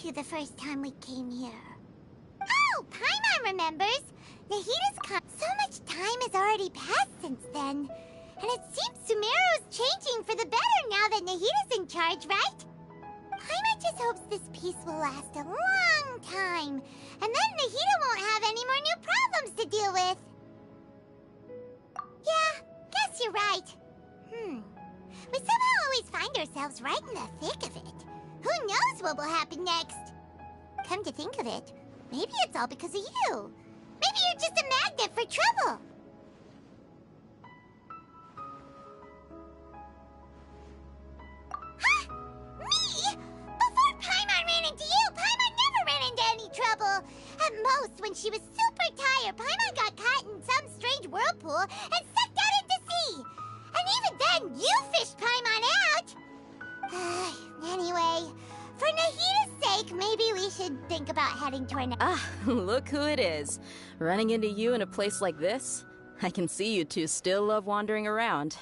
you the first time we came here. Oh, Paimon remembers! Nahita's come. So much time has already passed since then. And it seems Sumeru's changing for the better now that Nahita's in charge, right? Paimon just hopes this peace will last a long time. And then Nahita won't have any more new problems to deal with. Yeah, guess you're right. We somehow always find ourselves right in the thick of it. Who knows what will happen next? Come to think of it, maybe it's all because of you. Maybe you're just a magnet for trouble. Huh? Me? Before Paimon ran into you, Paimon never ran into any trouble. At most, when she was super tired, Paimon got caught in some strange whirlpool and sucked out into sea. And even then, you fished Paimon out! Anyway, for Nahita's sake, maybe we should think about heading to our Ah, look who it is. Running into you in a place like this? I can see you two still love wandering around.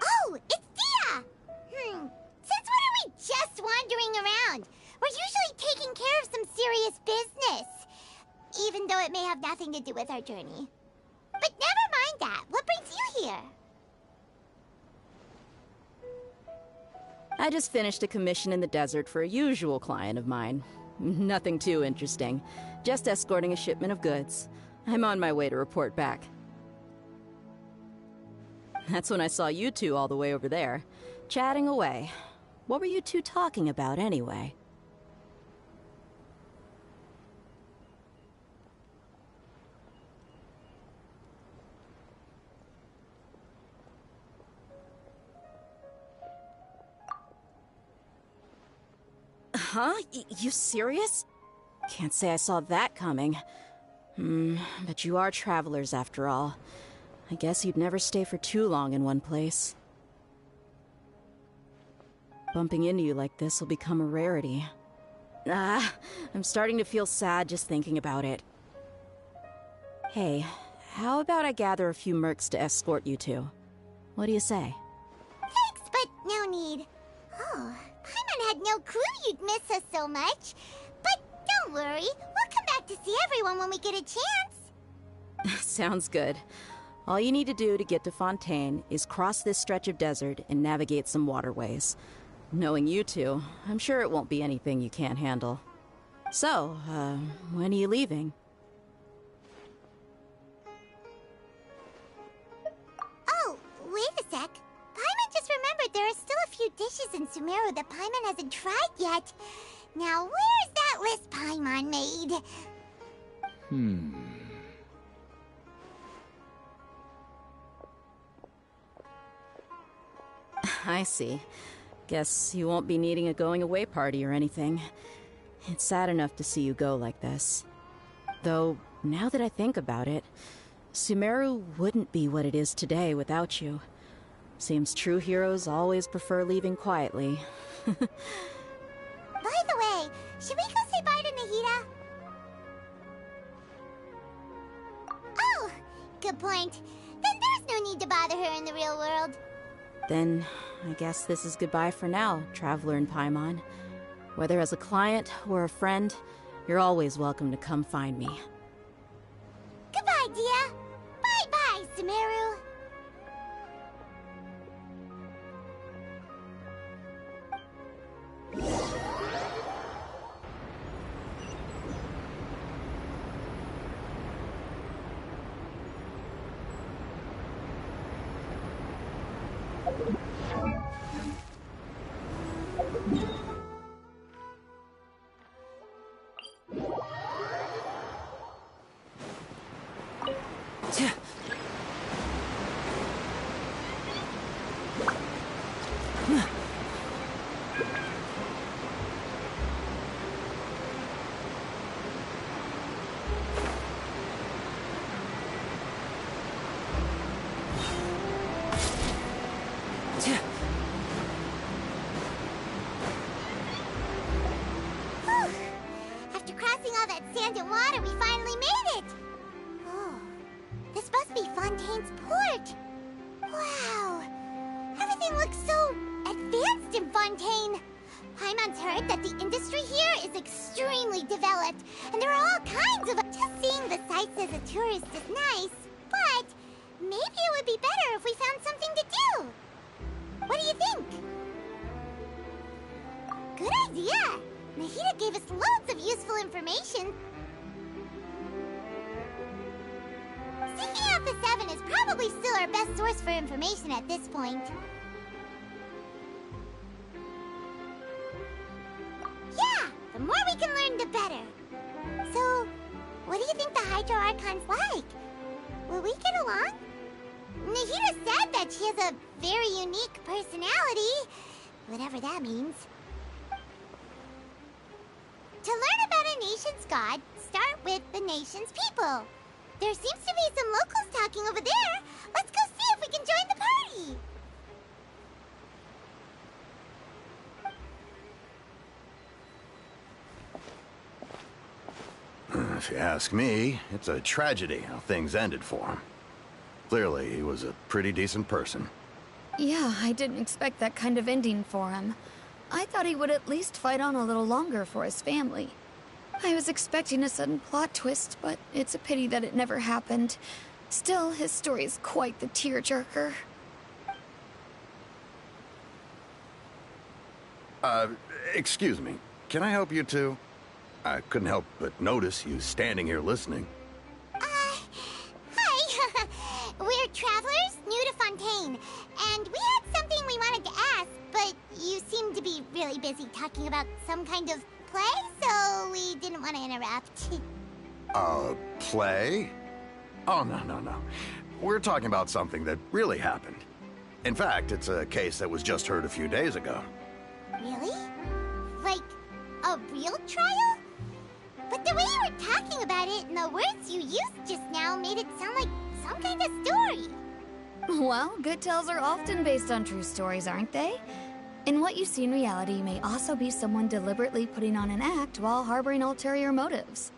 Oh, it's Dia! Since when are we just wandering around? We're usually taking care of some serious business. Even though it may have nothing to do with our journey. But never mind that. What brings you here? I just finished a commission in the desert for a usual client of mine. Nothing too interesting. Just escorting a shipment of goods. I'm on my way to report back. That's when I saw you two all the way over there, chatting away. What were you two talking about anyway? Huh? You serious? Can't say I saw that coming. But you are travelers after all. I guess you'd never stay for too long in one place. Bumping into you like this will become a rarity. I'm starting to feel sad just thinking about it. Hey, how about I gather a few mercs to escort you two? What do you say? Thanks, but no need. Oh, Paimon had no clue you'd miss us so much. But don't worry, we'll come back to see everyone when we get a chance. Sounds good. All you need to do to get to Fontaine is cross this stretch of desert and navigate some waterways. Knowing you two, I'm sure it won't be anything you can't handle. So, when are you leaving? Oh, wait a sec. Paimon just remembered there are still a few dishes in Sumeru that Paimon hasn't tried yet. Now, where's that list Paimon made? I see. Guess you won't be needing a going-away party or anything. It's sad enough to see you go like this. Though, now that I think about it, Sumeru wouldn't be what it is today without you. Seems true heroes always prefer leaving quietly. By the way, should we go say bye to Nahita? Oh, good point. Then there's no need to bother her in the real world. Then, I guess this is goodbye for now, Traveler in Paimon. Whether as a client or a friend, you're always welcome to come find me. Goodbye, Dia. Bye-bye, Sumeru. After crossing all that sand and water, we finally made it! Oh, this must be Fontaine's port! Wow! Everything looks so advanced in Fontaine! Paimon's heard that the industry tourist is nice, but maybe it would be better if we found something to do. What do you think? Good idea! Nahida gave us loads of useful information. Seeking out the Seven is probably still our best source for information at this point. Yeah! The more we can learn, the better. So, what do you think the Hydro Archon's like? Will we get along? Nahida said that she has a very unique personality, whatever that means. To learn about a nation's god, start with the nation's people. There seems to be some locals talking over there. Let's go see if we can join the party. If you ask me, it's a tragedy how things ended for him. Clearly, he was a pretty decent person. Yeah, I didn't expect that kind of ending for him. I thought he would at least fight on a little longer for his family. I was expecting a sudden plot twist, but it's a pity that it never happened. Still, his story is quite the tearjerker. Excuse me. Can I help you too? I couldn't help but notice you standing here listening. Hi. We're travelers new to Fontaine, and we had something we wanted to ask, but you seemed to be really busy talking about some kind of play, so we didn't want to interrupt. Play? Oh, no. We're talking about something that really happened. In fact, it's a case that was just heard a few days ago. Really? Like, a real trial? But the way you were talking about it and the words you used just now made it sound like some kind of story. Well, good tales are often based on true stories, aren't they? And what you see in reality may also be someone deliberately putting on an act while harboring ulterior motives.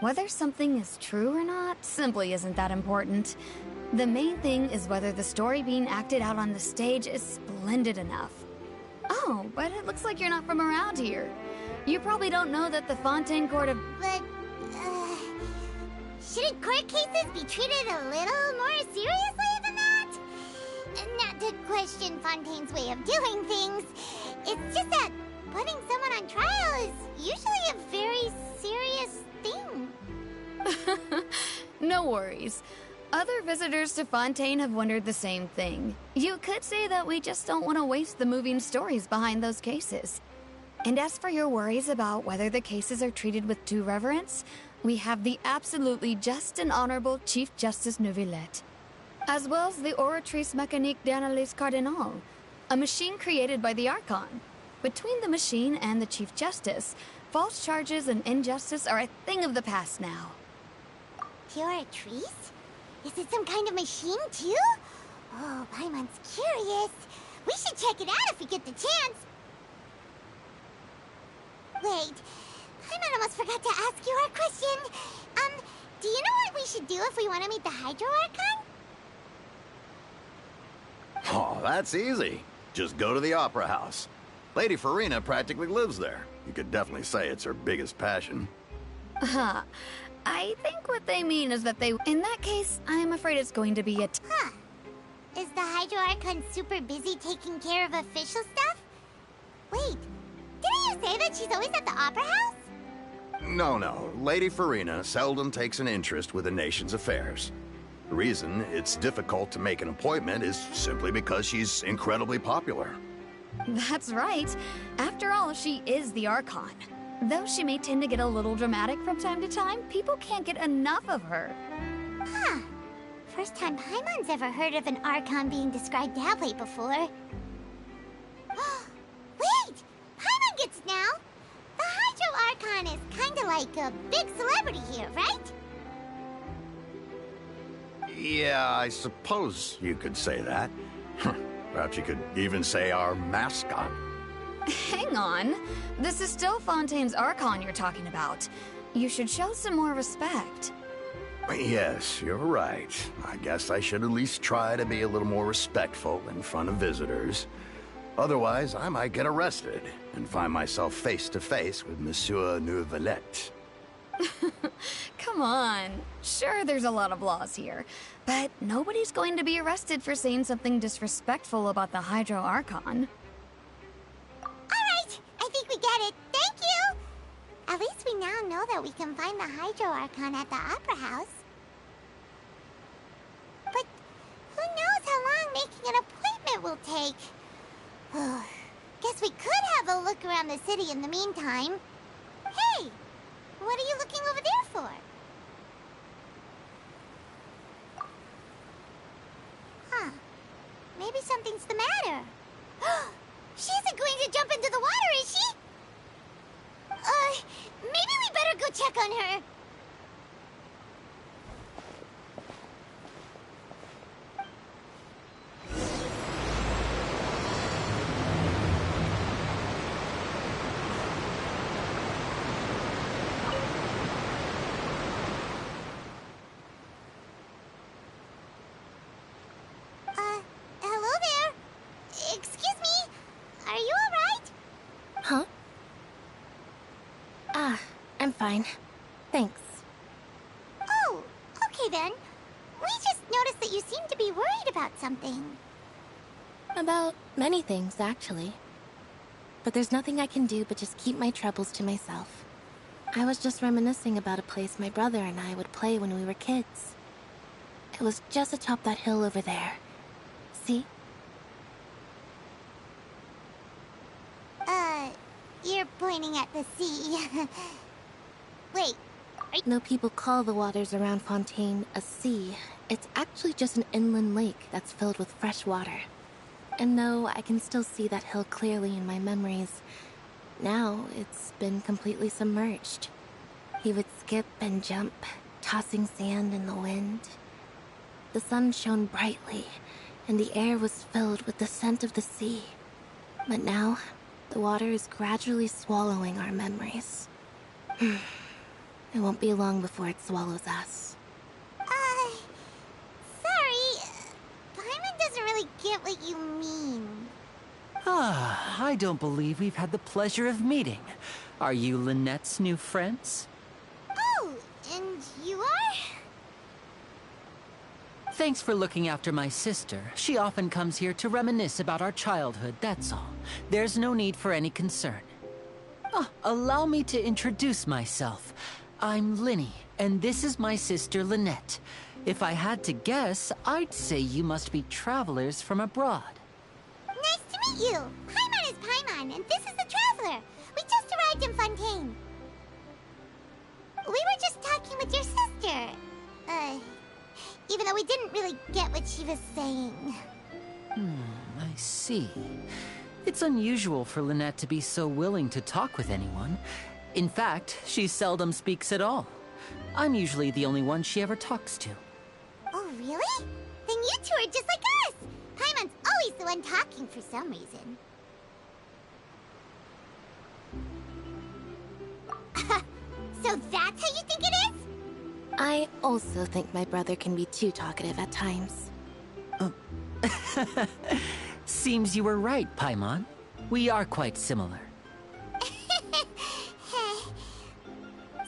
Whether something is true or not simply isn't that important. The main thing is whether the story being acted out on the stage is splendid enough. Oh, but it looks like you're not from around here. You probably don't know that the Fontaine Court of... But, shouldn't court cases be treated a little more seriously than that? Not to question Fontaine's way of doing things. It's just that putting someone on trial is usually a very serious thing. No worries. Other visitors to Fontaine have wondered the same thing. You could say that we just don't want to waste the moving stories behind those cases. And as for your worries about whether the cases are treated with due reverence, we have the absolutely just and honorable Chief Justice Neuvillette, as well as the Oratrice Mécanique d'Analyse Cardinal, a machine created by the Archon. Between the machine and the Chief Justice, false charges and injustice are a thing of the past now. Oratrice? Is it some kind of machine, too? Oh, Paimon's curious. We should check it out if we get the chance. Wait, Paimon almost forgot to ask you our question. Do you know what we should do if we want to meet the Hydro Archon? Oh, that's easy. Just go to the Opera House. Lady Farina practically lives there. You could definitely say it's her biggest passion. Huh. I think what they mean is that they... In that case, I'm afraid it's going to be a... Huh. Is the Hydro Archon super busy taking care of official stuff? Wait, didn't you say that she's always at the Opera House? No. Lady Farina seldom takes an interest with the nation's affairs. The reason it's difficult to make an appointment is simply because she's incredibly popular. That's right. After all, she is the Archon. Though she may tend to get a little dramatic from time to time, people can't get enough of her. Huh. First time Paimon's ever heard of an Archon being described that way before. Wait! Paimon gets now! The Hydro Archon is kinda like a big celebrity here, right? Yeah, I suppose you could say that. Perhaps you could even say our mascot. Hang on. This is still Fontaine's Archon you're talking about. You should show some more respect. Yes, you're right. I guess I should at least try to be a little more respectful in front of visitors. Otherwise, I might get arrested and find myself face to face with Monsieur Neuvillette. Come on. Sure, there's a lot of laws here, but nobody's going to be arrested for saying something disrespectful about the Hydro Archon. Alright, I think we get it. Thank you! At least we now know that we can find the Hydro Archon at the Opera House. But who knows how long making an appointment will take? Guess we could have a look around the city in the meantime. Hey! What are you looking over there for? Huh. Maybe something's the matter. She isn't going to jump into the water, is she? Maybe we better go check on her. Hello there. Excuse me. Are you alright? Huh? I'm fine. Thanks. Oh, okay then. We just noticed that you seem to be worried about something. About many things, actually. But there's nothing I can do but just keep my troubles to myself. I was just reminiscing about a place my brother and I would play when we were kids. It was just atop that hill over there. See? You're pointing at the sea. Wait, No people call the waters around Fontaine a sea. It's actually just an inland lake that's filled with fresh water. And though I can still see that hill clearly in my memories, now it's been completely submerged. He would skip and jump, tossing sand in the wind. The sun shone brightly, and the air was filled with the scent of the sea. But now, the water is gradually swallowing our memories. It won't be long before it swallows us. sorry. Paimon doesn't really get what you mean. I don't believe we've had the pleasure of meeting. Are you Lynette's new friends? Oh, and you are? Thanks for looking after my sister. She often comes here to reminisce about our childhood, that's all. There's no need for any concern. Allow me to introduce myself. I'm Linny, and this is my sister Lynette. If I had to guess, I'd say you must be travelers from abroad. Nice to meet you. Paimon is Paimon, and this is the Traveler. We just arrived in Fontaine. We were just talking with your sister. Even though we didn't really get what she was saying. I see. It's unusual for Lynette to be so willing to talk with anyone. In fact, she seldom speaks at all. I'm usually the only one she ever talks to. Oh, really? Then you two are just like us. Paimon's always the one talking for some reason. So that's how you think it is? I also think my brother can be too talkative at times. Seems you were right, Paimon. We are quite similar.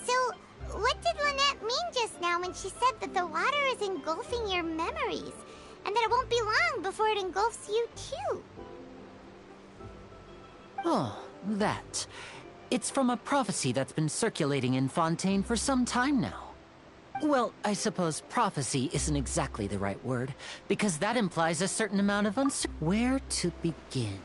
So, what did Lynette mean just now when she said that the water is engulfing your memories, and that it won't be long before it engulfs you too? Oh, that. It's from a prophecy that's been circulating in Fontaine for some time now. Well, I suppose prophecy isn't exactly the right word, because that implies a certain amount of uncertainty. Where to begin?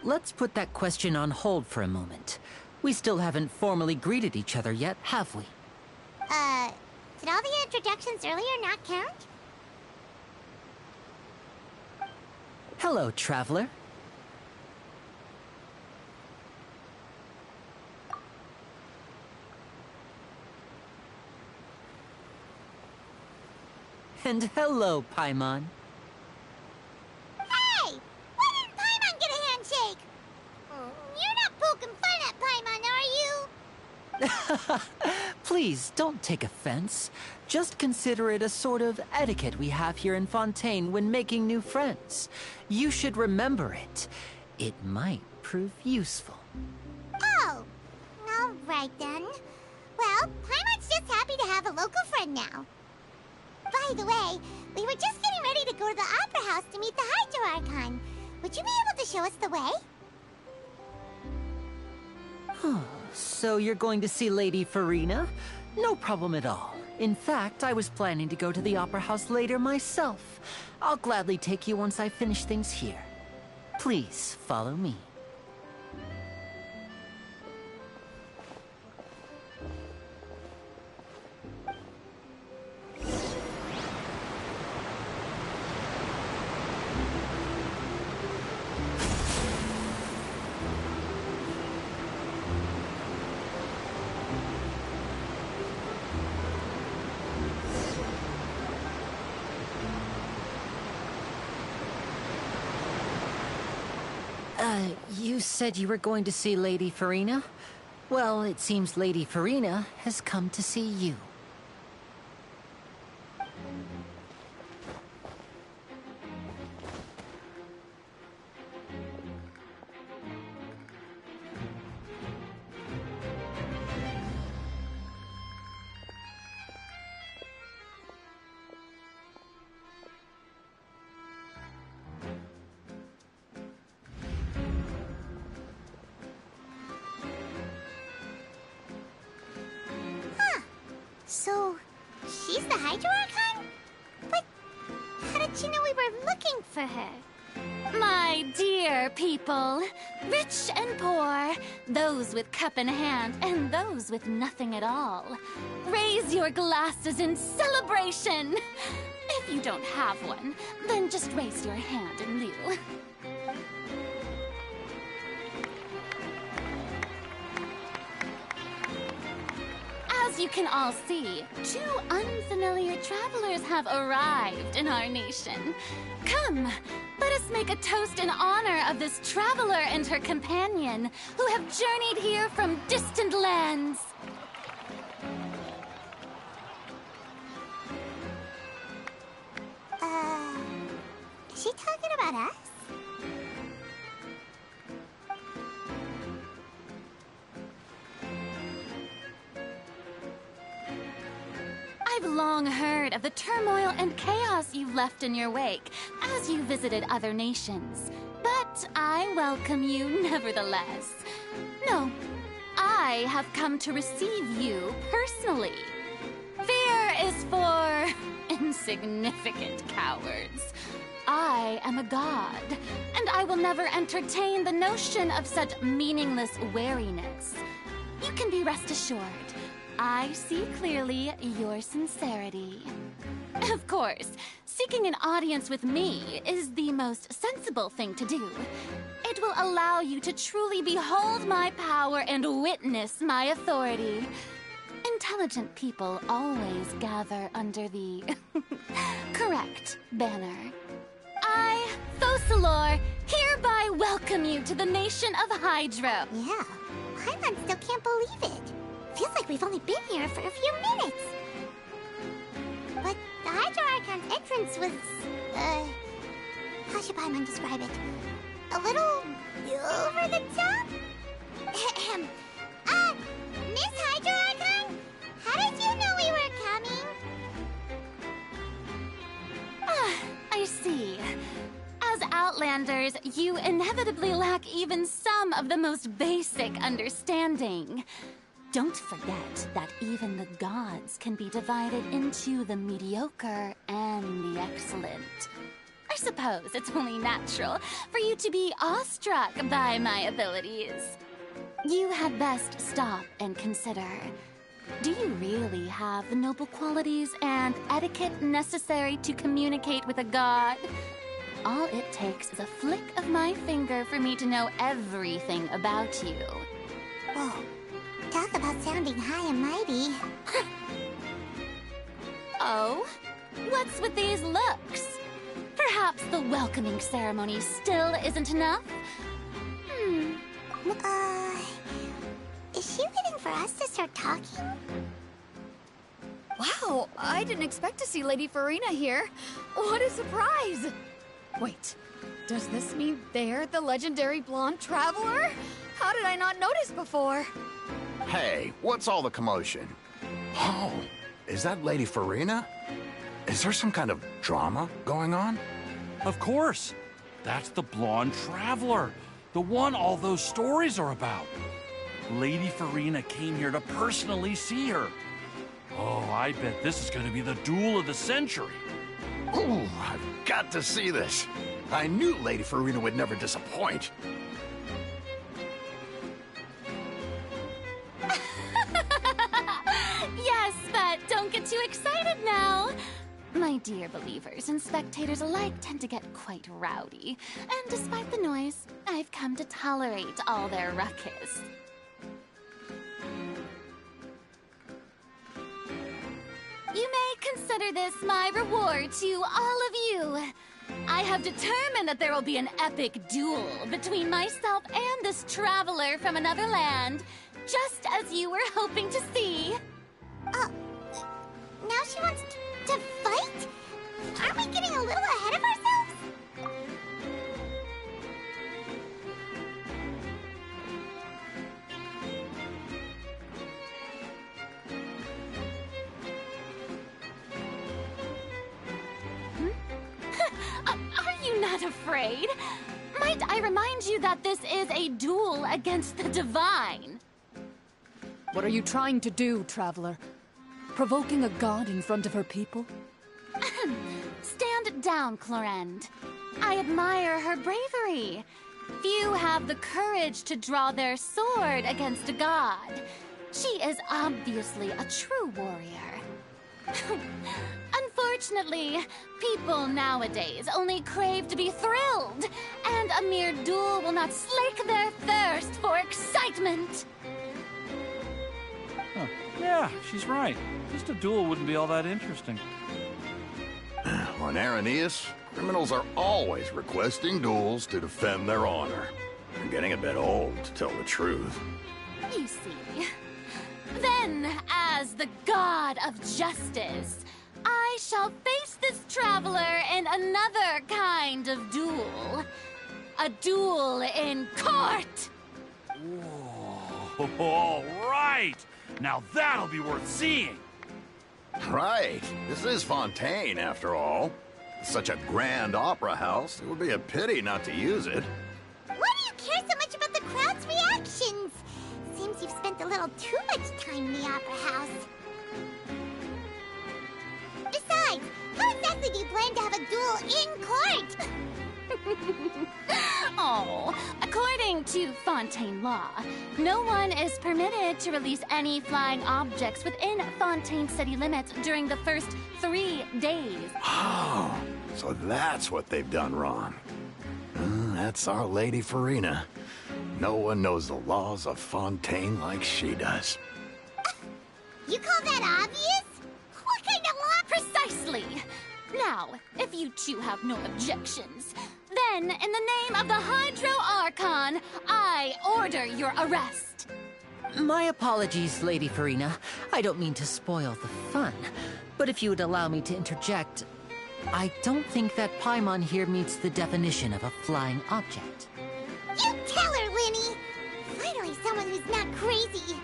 Let's put that question on hold for a moment. We still haven't formally greeted each other yet, have we? Did all the introductions earlier not count? Hello, Traveler. And hello, Paimon. Hey! Why didn't Paimon get a handshake? You're not poking fun at Paimon, are you? Please, don't take offense. Just consider it a sort of etiquette we have here in Fontaine when making new friends. You should remember it. It might prove useful. Oh, all right then. Well, Paimon's just happy to have a local friend now. By the way, we were just getting ready to go to the Opera House to meet the Hydro Archon. Would you be able to show us the way? So you're going to see Lady Farina? No problem at all. In fact, I was planning to go to the Opera House later myself. I'll gladly take you once I finish things here. Please, follow me. You said you were going to see Lady Farina? Well, it seems Lady Farina has come to see you. So, she's the Hydro Archon? But how did she know we were looking for her? My dear people, rich and poor, those with cup in hand and those with nothing at all, raise your glasses in celebration. If you don't have one, then just raise your hand in lieu. As you can all see, two unfamiliar travelers have arrived in our nation. Come, let us make a toast in honor of this traveler and her companion who have journeyed here from distant lands. Is she talking about us? I've long heard of the turmoil and chaos you've left in your wake as you visited other nations. But I welcome you nevertheless. No, I have come to receive you personally. Fear is for insignificant cowards. I am a god, and I will never entertain the notion of such meaningless wariness. You can be rest assured. I see clearly your sincerity. Of course, seeking an audience with me is the most sensible thing to do. It will allow you to truly behold my power and witness my authority. Intelligent people always gather under the correct banner. I, Focalor, hereby welcome you to the nation of Hydro. Yeah, Paimon still can't believe it. Feels like we've only been here for a few minutes. But the Hydro Archon's entrance was, how should Paimon describe it? A little over the top? Miss Hydro Archon? How did you know we were coming? I see. As Outlanders, you inevitably lack even some of the most basic understanding. Don't forget that even the gods can be divided into the mediocre and the excellent. I suppose it's only natural for you to be awestruck by my abilities. You had best stop and consider. Do you really have the noble qualities and etiquette necessary to communicate with a god? All it takes is a flick of my finger for me to know everything about you. Whoa. Talk about sounding high and mighty. Oh? What's with these looks? Perhaps the welcoming ceremony still isn't enough? Is she waiting for us to start talking? Wow, I didn't expect to see Lady Farina here. What a surprise! Wait, does this mean they're the legendary blonde traveler? How did I not notice before? Hey, what's all the commotion? Oh, is that Lady Farina? Is there some kind of drama going on? Of course. That's the blonde traveler. The one all those stories are about. Lady Farina came here to personally see her. Oh, I bet this is going to be the duel of the century. Ooh, I've got to see this. I knew Lady Farina would never disappoint. Yes, but don't get too excited now. My dear believers and spectators alike tend to get quite rowdy. And despite the noise, I've come to tolerate all their ruckus. You may consider this my reward to all of you. I have determined that there will be an epic duel between myself and this traveler from another land, just as you were hoping to see. Now she wants to fight? Aren't we getting a little ahead of ourselves? Are you not afraid? Might I remind you that this is a duel against the divine? What are you trying to do, traveler? Provoking a god in front of her people? Stand down, Clorend. I admire her bravery. Few have the courage to draw their sword against a god. She is obviously a true warrior. Unfortunately, people nowadays only crave to be thrilled, and a mere duel will not slake their thirst for excitement. Huh. Yeah, she's right. Just a duel wouldn't be all that interesting. On Arrhenius, criminals are always requesting duels to defend their honor. I'm getting a bit old, to tell the truth. You see. Then, as the god of justice, I shall face this traveler in another kind of duel. A duel in court! Whoa, all right! Now that'll be worth seeing! Right. This is Fontaine, after all. It's such a grand opera house, it would be a pity not to use it. Why do you care so much about the crowd's reactions? Seems you've spent a little too much time in the opera house. Besides, how exactly do you plan to have a duel in court? Oh, according to Fontaine law, no one is permitted to release any flying objects within Fontaine city limits during the first 3 days. Oh, so that's what they've done wrong. That's our Lady Farina. No one knows the laws of Fontaine like she does. You call that obvious? What kind of law? Precisely! Now, if you two have no objections, then, in the name of the Hydro Archon, I order your arrest. My apologies, Lady Farina. I don't mean to spoil the fun. But if you would allow me to interject, I don't think that Paimon here meets the definition of a flying object. You tell her, Linny! Finally someone who's not crazy.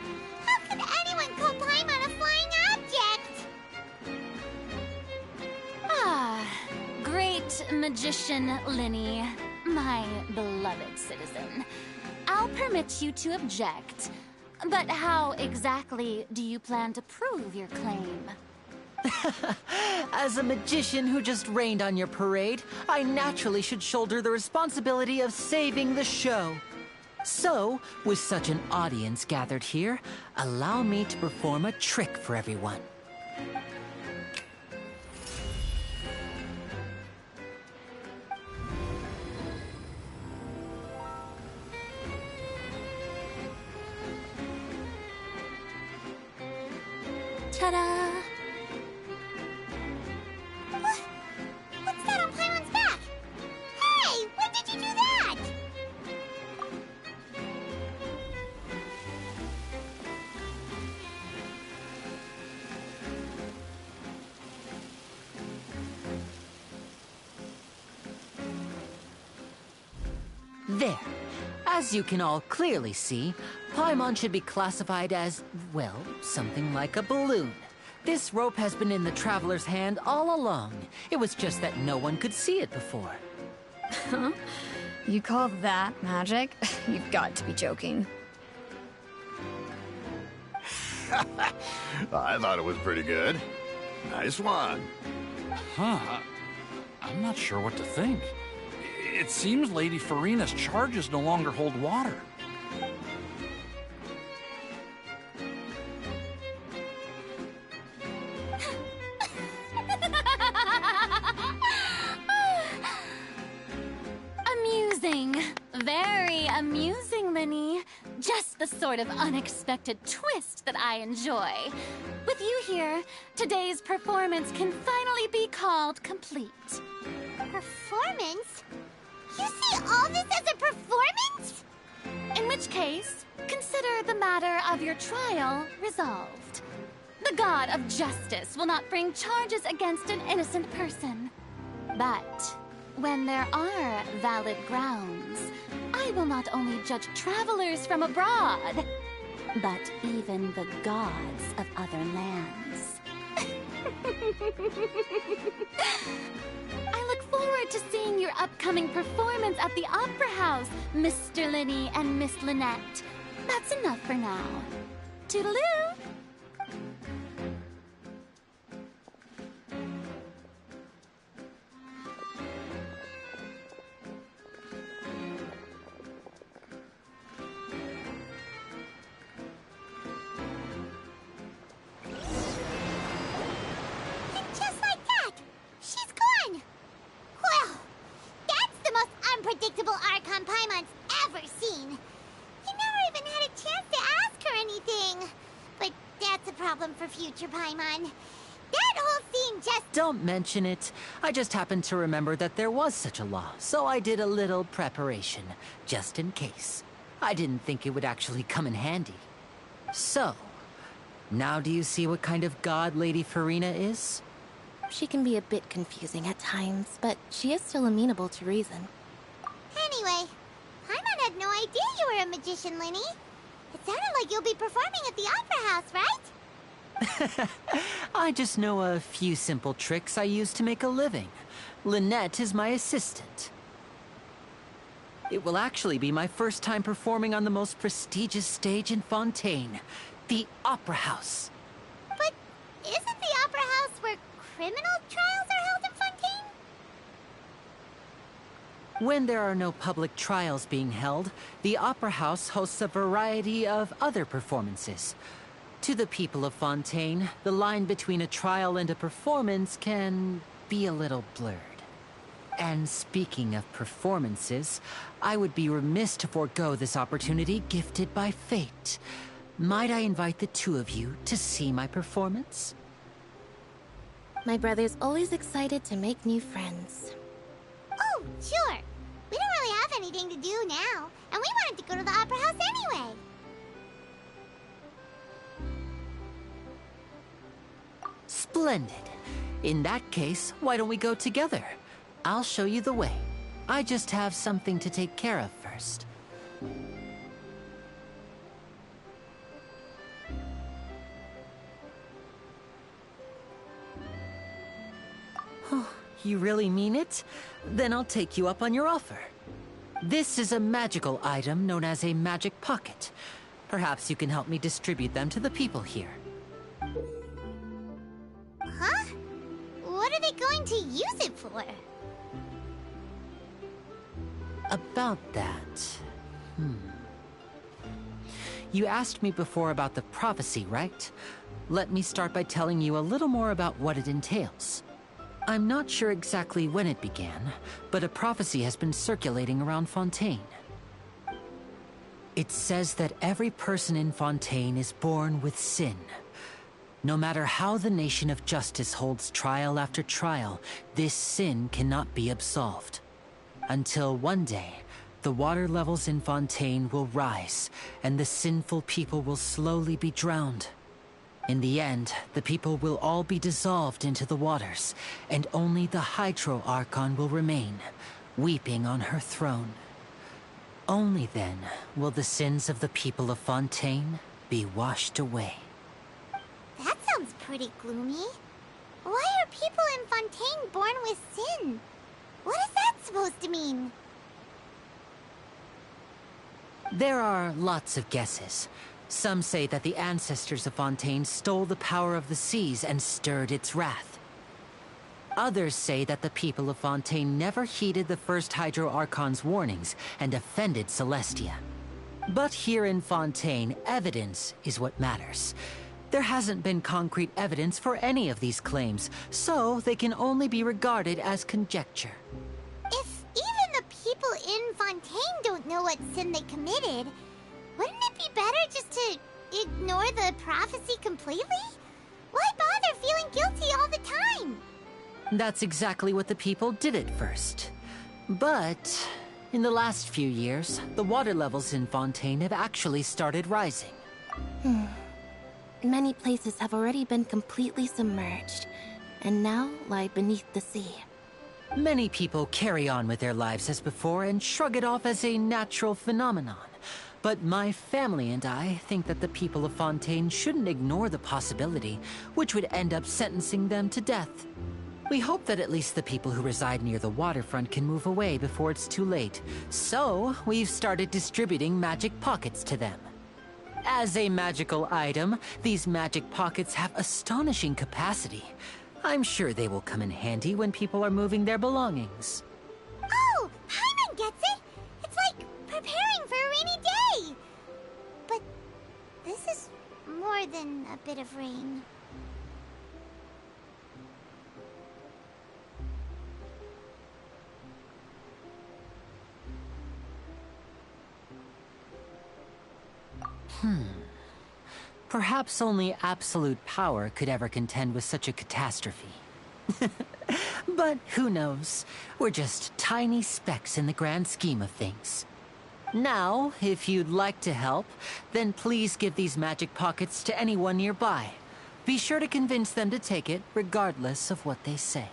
How could anyone call Paimon a flying object? Ah, great magician Linny, my beloved citizen. I'll permit you to object, but how exactly do you plan to prove your claim? As a magician who just rained on your parade, I naturally should shoulder the responsibility of saving the show. So, with such an audience gathered here, allow me to perform a trick for everyone. Ta-da! What's that on Paimon's back? Hey, when did you do that? There. As you can all clearly see, Paimon should be classified as, well, something like a balloon. This rope has been in the Traveler's hand all along. It was just that no one could see it before. Huh? You call that magic? You've got to be joking. I thought it was pretty good. Nice one. Huh. I'm not sure what to think. It seems Lady Farina's charges no longer hold water. Amusing. Very amusing, Linny. Just the sort of unexpected twist that I enjoy. With you here, today's performance can finally be called complete. Performance? You see all this as a performance? In which case, consider the matter of your trial resolved. The god of justice will not bring charges against an innocent person. But when there are valid grounds, I will not only judge travelers from abroad, but even the gods of other lands. I look forward to seeing your upcoming performance at the Opera House, Mr. Linny and Miss Lynette. That's enough for now. Toodaloo! Just like that, she's gone. Well, that's the most unpredictable Archon Paimon's ever seen. He never even had a chance to ask her anything. But that's a problem for future Paimon. That whole scene just... Don't mention it. I just happened to remember that there was such a law, so I did a little preparation, just in case. I didn't think it would actually come in handy. So, now do you see what kind of god Lady Farina is? She can be a bit confusing at times, but she is still amenable to reason. Anyway, Paimon had no idea you were a magician, Linny. It sounded like you'll be performing at the Opera House, right? I just know a few simple tricks I use to make a living. Lynette is my assistant. It will actually be my first time performing on the most prestigious stage in Fontaine, the Opera House. But isn't the Opera House where criminal trials are held in Fontaine? When there are no public trials being held, the Opera House hosts a variety of other performances. To the people of Fontaine, the line between a trial and a performance can be a little blurred. And speaking of performances, I would be remiss to forego this opportunity gifted by fate. Might I invite the two of you to see my performance? My brother's always excited to make new friends. Oh, sure. We don't really have anything to do now, and we wanted to go to the Opera House anyway. Splendid. In that case, why don't we go together? I'll show you the way. I just have something to take care of first. Oh, you really mean it? Then I'll take you up on your offer. This is a magical item known as a magic pocket. Perhaps you can help me distribute them to the people here. Huh? What are they going to use it for? About that... You asked me before about the prophecy, right? Let me start by telling you a little more about what it entails. I'm not sure exactly when it began, but a prophecy has been circulating around Fontaine. It says that every person in Fontaine is born with sin. No matter how the nation of justice holds trial after trial, this sin cannot be absolved. Until one day, the water levels in Fontaine will rise, and the sinful people will slowly be drowned. In the end, the people will all be dissolved into the waters, and only the Hydro Archon will remain, weeping on her throne. Only then will the sins of the people of Fontaine be washed away. That sounds pretty gloomy. Why are people in Fontaine born with sin? What is that supposed to mean? There are lots of guesses. Some say that the ancestors of Fontaine stole the power of the seas and stirred its wrath. Others say that the people of Fontaine never heeded the first Hydro Archon's warnings and offended Celestia. But here in Fontaine, evidence is what matters. There hasn't been concrete evidence for any of these claims, so they can only be regarded as conjecture. If even the people in Fontaine don't know what sin they committed, wouldn't it be better just to ignore the prophecy completely? Why bother feeling guilty all the time? That's exactly what the people did at first. But in the last few years, the water levels in Fontaine have actually started rising. Many places have already been completely submerged, and now lie beneath the sea. Many people carry on with their lives as before and shrug it off as a natural phenomenon. But my family and I think that the people of Fontaine shouldn't ignore the possibility, which would end up sentencing them to death. We hope that at least the people who reside near the waterfront can move away before it's too late. So, we've started distributing magic pockets to them. As a magical item, these magic pockets have astonishing capacity. I'm sure they will come in handy when people are moving their belongings. Oh, Paimon gets it! It's like preparing for a rainy day! But this is more than a bit of rain. Perhaps only absolute power could ever contend with such a catastrophe. But who knows? We're just tiny specks in the grand scheme of things. Now, if you'd like to help, then please give these magic pockets to anyone nearby. Be sure to convince them to take it, regardless of what they say.